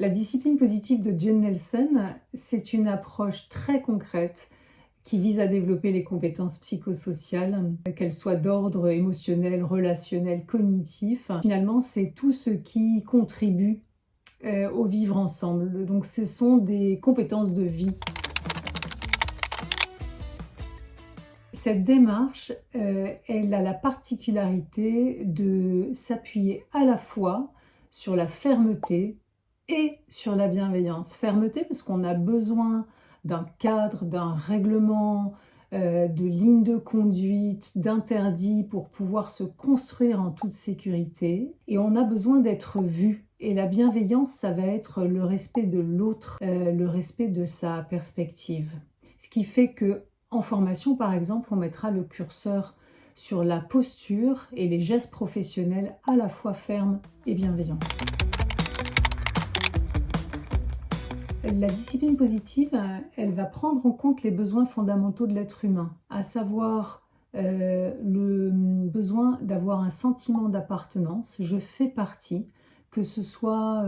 La discipline positive de Jen Nelson, c'est une approche très concrète qui vise à développer les compétences psychosociales, qu'elles soient d'ordre émotionnel, relationnel, cognitif. Finalement, c'est tout ce qui contribue au vivre ensemble. Donc, ce sont des compétences de vie. Cette démarche, elle a la particularité de s'appuyer à la fois sur la fermeté et sur la bienveillance. Fermeté parce qu'on a besoin d'un cadre, d'un règlement, de lignes de conduite, d'interdits pour pouvoir se construire en toute sécurité. Et on a besoin d'être vu. Et la bienveillance, ça va être le respect de l'autre, le respect de sa perspective. Ce qui fait que en formation, par exemple, on mettra le curseur sur la posture et les gestes professionnels à la fois fermes et bienveillants. La discipline positive, elle va prendre en compte les besoins fondamentaux de l'être humain, à savoir le besoin d'avoir un sentiment d'appartenance. Je fais partie, que ce soit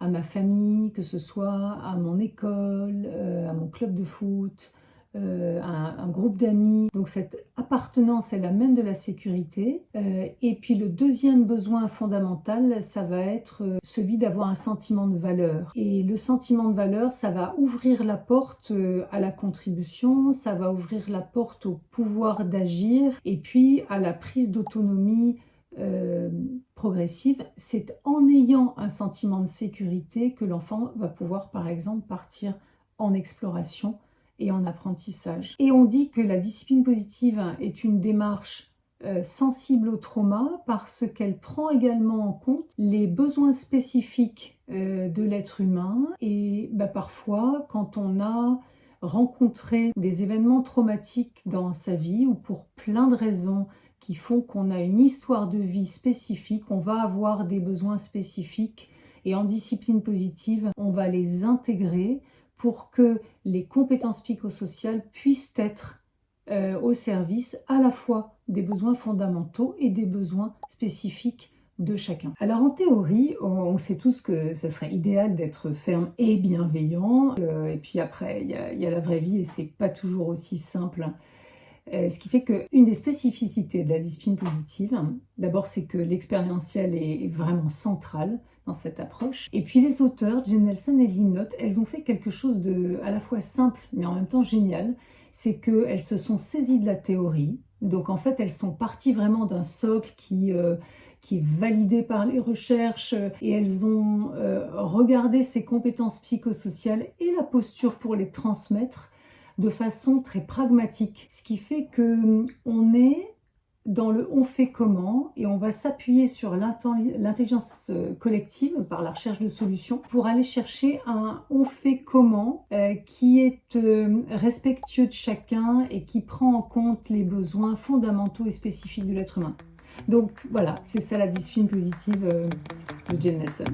à ma famille, que ce soit à mon école, à mon club de foot, un groupe d'amis. Donc cette appartenance, elle amène de la sécurité. Et puis le deuxième besoin fondamental, ça va être celui d'avoir un sentiment de valeur. Et le sentiment de valeur, ça va ouvrir la porte à la contribution, ça va ouvrir la porte au pouvoir d'agir et puis à la prise d'autonomie progressive. C'est en ayant un sentiment de sécurité que l'enfant va pouvoir, par exemple, partir en exploration et en apprentissage. Et on dit que la discipline positive est une démarche sensible au trauma parce qu'elle prend également en compte les besoins spécifiques de l'être humain. Et parfois, quand on a rencontré des événements traumatiques dans sa vie ou pour plein de raisons qui font qu'on a une histoire de vie spécifique, on va avoir des besoins spécifiques et en discipline positive, on va les intégrer pour que les compétences psychosociales puissent être au service à la fois des besoins fondamentaux et des besoins spécifiques de chacun. Alors en théorie, on sait tous que ce serait idéal d'être ferme et bienveillant, et puis après il y a la vraie vie et c'est pas toujours aussi simple. Ce qui fait qu'une des spécificités de la discipline positive, d'abord c'est que l'expérientiel est vraiment central dans cette approche. Et puis les auteurs, Jen Nelson et Lynn Nott, elles ont fait quelque chose de à la fois simple mais en même temps génial. C'est qu'elles se sont saisies de la théorie. Donc en fait, elles sont parties vraiment d'un socle qui est validé par les recherches et elles ont regardé ces compétences psychosociales et la posture pour les transmettre de façon très pragmatique. Ce qui fait qu'on est dans le on fait comment et on va s'appuyer sur l'intelligence collective par la recherche de solutions pour aller chercher un on fait comment qui est respectueux de chacun et qui prend en compte les besoins fondamentaux et spécifiques de l'être humain. Donc voilà, c'est ça la discipline positive de Jen Nelson.